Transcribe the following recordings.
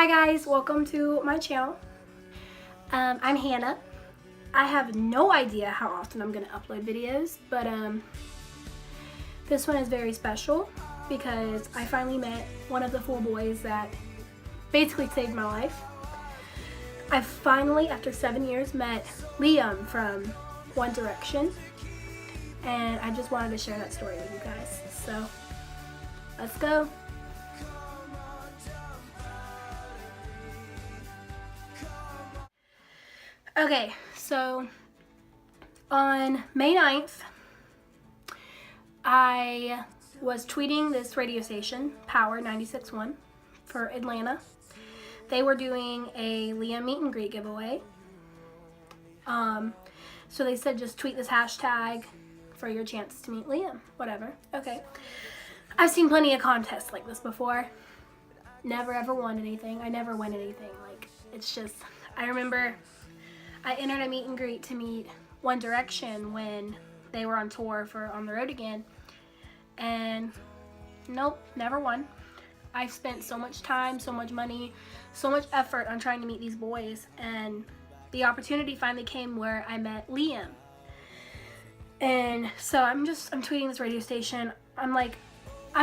Hi guys, welcome to my channel. I'm Hannah. I have no idea how often I'm going to upload videos, but this one is very special because I finally met one of the 4 boys that basically saved my life. I finally, after 7 years, met Liam from One Direction, and I just wanted to share that story with you guys. So, let's go. Okay, so on May 9th, I was tweeting this radio station, Power 96.1 for Atlanta. They were doing a Liam meet and greet giveaway. So they said just tweet this hashtag for your chance to meet Liam, whatever. Okay. I've seen plenty of contests like this before. Never ever won anything. I never win anything. Like, it's just, I remember I entered a meet and greet to meet One Direction when they were on tour for On the Road Again, and nope, never won. I've spent so much time, so much money, so much effort on trying to meet these boys, and the opportunity finally came where I met Liam. And so I'm tweeting this radio station. I'm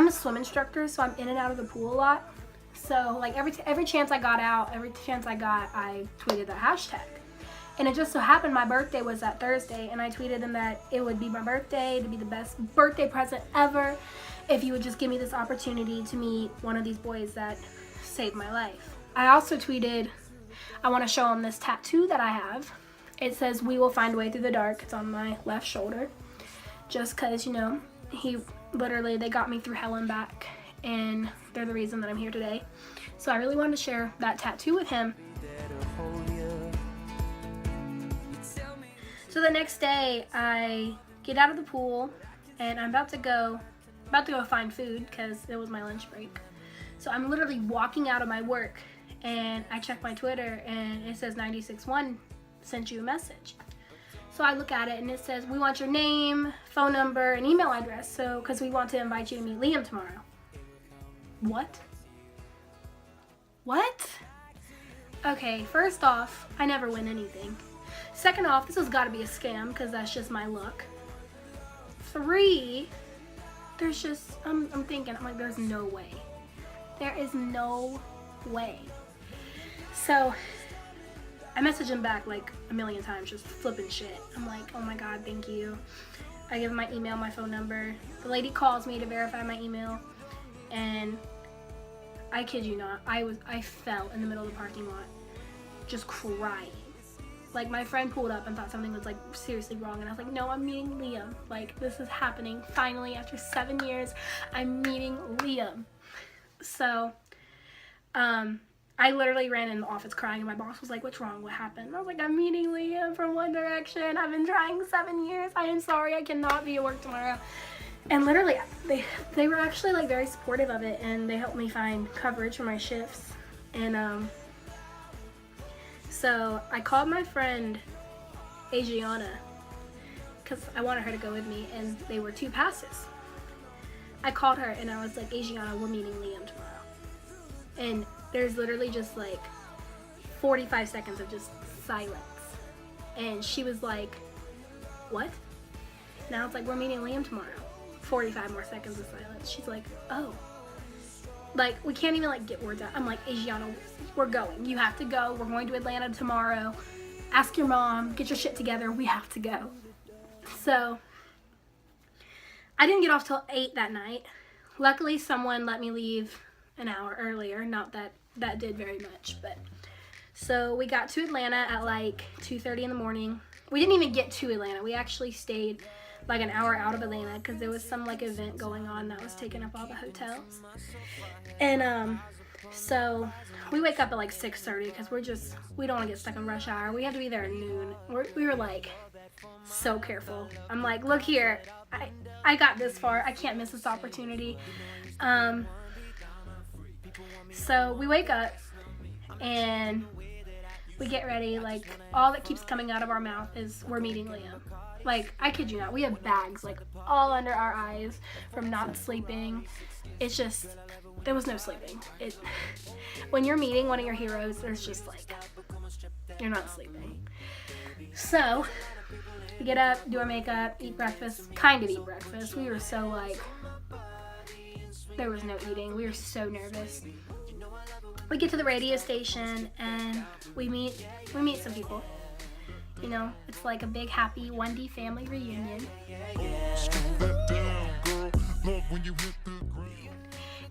a swim instructor, so I'm in and out of the pool a lot. So like every chance I got, I tweeted that hashtag. And it just so happened my birthday was that Thursday, and I tweeted them that it would be my birthday, to be the best birthday present ever if you would just give me this opportunity to meet one of these boys that saved my life. I also tweeted, I want to show them this tattoo that I have. It says, "We will find a way through the dark." It's on my left shoulder. Just because, you know, they got me through hell and back, and they're the reason that I'm here today. So I really wanted to share that tattoo with him. So the next day, I get out of the pool, and I'm about to go find food because it was my lunch break. So I'm literally walking out of my work, and I check my Twitter, and it says 96.1 sent you a message. So I look at it, and it says, "We want your name, phone number, and email address, so because we want to invite you to meet Liam tomorrow." What? What? Okay, first off, I never win anything. Second off, this has got to be a scam because that's just my luck. 3, there's just, I'm thinking, I'm like, there's no way. There is no way. So I message him back like a million times, just flipping shit. I'm like, oh my God, thank you. I give him my email, my phone number. The lady calls me to verify my email, and I kid you not, I fell in the middle of the parking lot, just crying. Like, my friend pulled up and thought something was like seriously wrong, and I was like, no, I'm meeting Liam. Like, this is happening. Finally, after 7 years, I'm meeting Liam. So, I literally ran in the office crying, and my boss was like, "What's wrong? What happened?" And I was like, "I'm meeting Liam from One Direction. I've been trying 7 years. I am sorry, I cannot be at work tomorrow." And literally, they were actually like very supportive of it, and they helped me find coverage for my shifts. And so I called my friend Adriana because I wanted her to go with me, and they were 2 passes. I called her and I was like, "Adriana, we're meeting Liam tomorrow." And there's literally just like 45 seconds of just silence. And she was like, "What?" Now it's like, "We're meeting Liam tomorrow." 45 more seconds of silence. She's like, "Oh." Like, we can't even like get words out. I'm like, "Adriana, we're going. You have to go. We're going to Atlanta tomorrow. Ask your mom. Get your shit together. We have to go." So I didn't get off till 8 that night. Luckily, someone let me leave an hour earlier. Not that that did very much, but so we got to Atlanta at like 2:30 in the morning. We didn't even get to Atlanta. We actually stayed like an hour out of Atlanta because there was some like event going on that was taking up all the hotels. And so we wake up at like 6:30 because we don't want to get stuck in rush hour. We have to be there at noon. We were like so careful. I'm like, "Look here, I got this far. I can't miss this opportunity." So we wake up and we get ready. Like, all that keeps coming out of our mouth is, "We're meeting Liam." Like, I kid you not, we have bags like all under our eyes from not sleeping. It's just, there was no sleeping. When you're meeting one of your heroes, there's just like, you're not sleeping. So we get up, do our makeup, eat breakfast, kind of eat breakfast. We were so like, there was no eating. We were so nervous. We get to the radio station and we meet some people. You know, it's like a big happy 1D family reunion.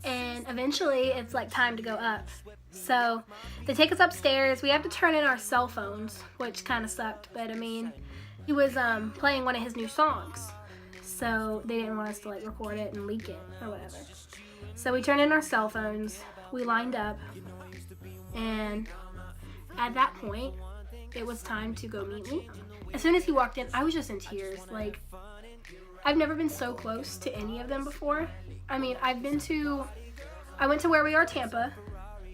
And eventually it's like time to go up. So they take us upstairs. We have to turn in our cell phones, which kind of sucked, but I mean, he was playing one of his new songs. So they didn't want us to like record it and leak it or whatever. So we turned in our cell phones, we lined up, and at that point, it was time to go meet Liam. As soon as he walked in, I was just in tears. Like, I've never been so close to any of them before. I mean, I went to Where We Are Tampa,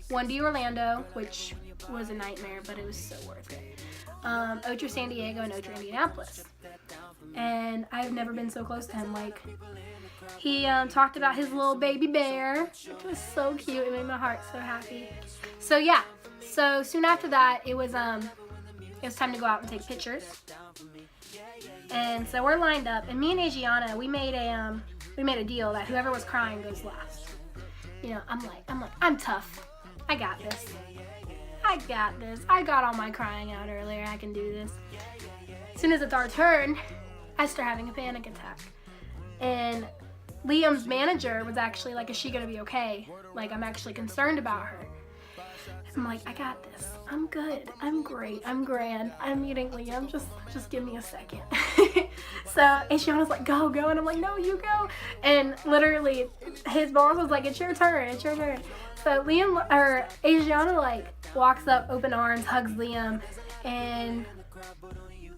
1D Orlando, which was a nightmare, but it was so worth it. Otra San Diego and Otra Indianapolis. And I've never been so close to him. Like, he talked about his little baby bear, which was so cute. It made my heart so happy. So yeah, so soon after that, it was time to go out and take pictures. And so we're lined up, and me and Adriana, we made a deal that whoever was crying goes last. You know, I'm tough. I got this. I got all my crying out earlier. I can do this. As soon as it's our turn, I start having a panic attack. And Liam's manager was actually like, is she gonna be okay? Like, I'm actually concerned about her. I'm like, I got this. I'm good. I'm great. I'm grand. I'm meeting Liam. Just give me a second. So Adriana's like, go. And I'm like, no, you go. And literally, his boss was like, it's your turn. So Adriana like walks up, open arms, hugs Liam, and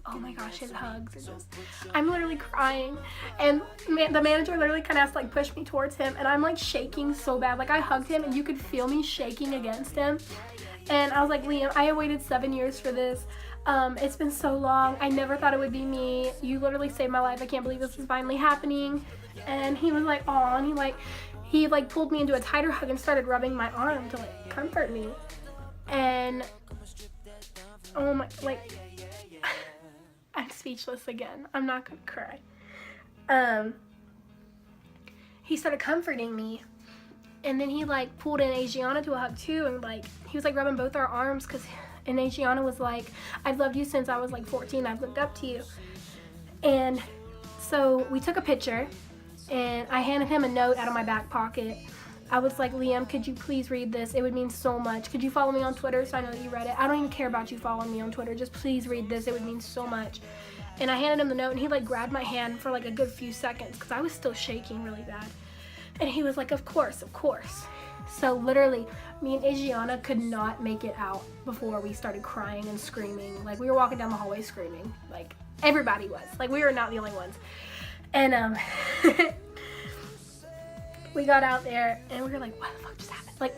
oh my gosh, his hugs are just, I'm literally crying. And the manager literally kind of has to like push me towards him, and I'm like shaking so bad. Like, I hugged him and you could feel me shaking against him. And I was like, Liam, I have waited 7 years for this. It's been so long. I never thought it would be me. You literally saved my life. I can't believe this is finally happening. And he was like, aw, and he pulled me into a tighter hug and started rubbing my arm to like comfort me. And oh my, like, I'm speechless again. I'm not gonna cry. He started comforting me, and then he like pulled in Adriana to a hug too, and like he was like rubbing both our arms, and Adriana was like, I've loved you since I was like 14. I've looked up to you. And so we took a picture, and I handed him a note out of my back pocket. I was like, Liam, could you please read this? It would mean so much. Could you follow me on Twitter so I know that you read it? I don't even care about you following me on Twitter. Just please read this. It would mean so much. And I handed him the note, and he like grabbed my hand for like a good few seconds because I was still shaking really bad. And he was like, of course. So literally, me and Adriana could not make it out before we started crying and screaming. Like, we were walking down the hallway screaming. Like, everybody was. Like, we were not the only ones. And we got out there, and we were like, what the fuck just happened? Like,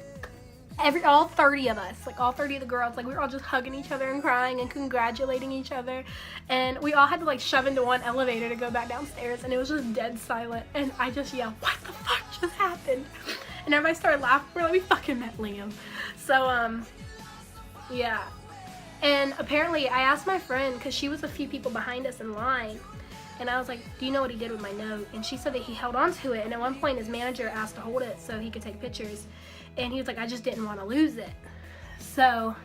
all 30 of us, like all 30 of the girls, like we were all just hugging each other and crying and congratulating each other. And we all had to like shove into one elevator to go back downstairs, and it was just dead silent. And I just yelled, what the fuck just happened? And everybody started laughing. We're like, we fucking met Liam. So, yeah. And apparently I asked my friend, because she was a few people behind us in line, and I was like, do you know what he did with my note? And she said that he held on to it, and at one point his manager asked to hold it so he could take pictures. And he was like, I just didn't want to lose it. So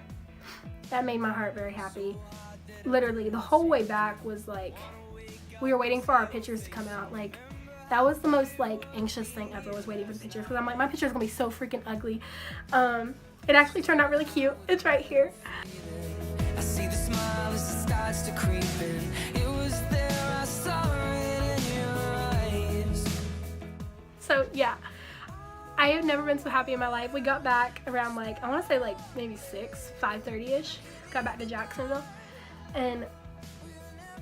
that made my heart very happy. Literally, the whole way back was like, we were waiting for our pictures to come out. Like, that was the most like anxious thing ever, was waiting for the pictures. Because I'm like, my picture's gonna be so freaking ugly. It actually turned out really cute. It's right here. I see the smile as it starts to creep in. It was there, I saw it in your eyes. So yeah, I have never been so happy in my life. We got back around like, I want to say like maybe 5:30ish. Got back to Jacksonville, and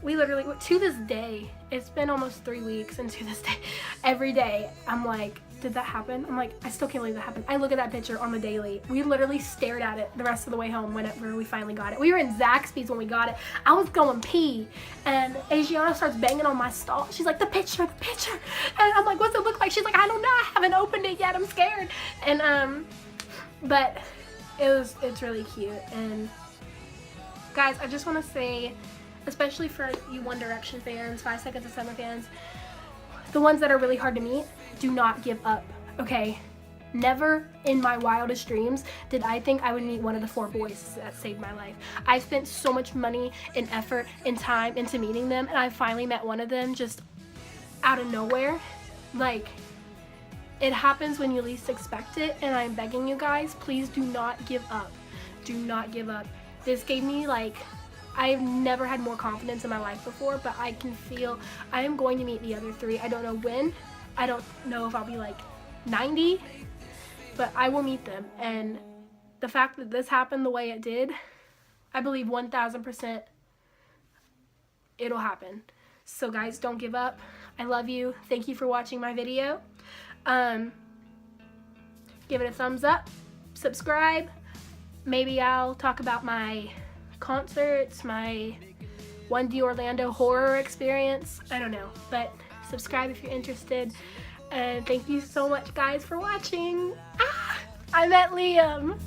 we literally, to this day, it's been almost 3 weeks, and to this day, every day I'm like, did that happen? I'm like, I still can't believe that happened. I look at that picture on the daily. We literally stared at it the rest of the way home whenever we finally got it. We were in Zaxby's when we got it. I was going pee, and Adriana starts banging on my stall. She's like, the picture. And I'm like, what's it look like? She's like, I don't know. I haven't opened it yet. I'm scared. And, but it's really cute. And guys, I just want to say, especially for you One Direction fans, 5 Seconds of Summer fans, the ones that are really hard to meet, do not give up, okay? Never in my wildest dreams did I think I would meet one of the 4 boys that saved my life. I spent so much money and effort and time into meeting them, and I finally met one of them just out of nowhere. Like, it happens when you least expect it, and I'm begging you guys, please do not give up. Do not give up. This gave me, like, I've never had more confidence in my life before, but I can feel I am going to meet the other 3. I don't know when. I don't know if I'll be like 90, but I will meet them. And the fact that this happened the way it did, I believe 1000% it'll happen. So guys, don't give up. I love you. Thank you for watching my video. Give it a thumbs up, subscribe. Maybe I'll talk about my concerts, my 1D Orlando horror experience. I don't know, but subscribe if you're interested. And thank you so much, guys, for watching. I'm Met Liam.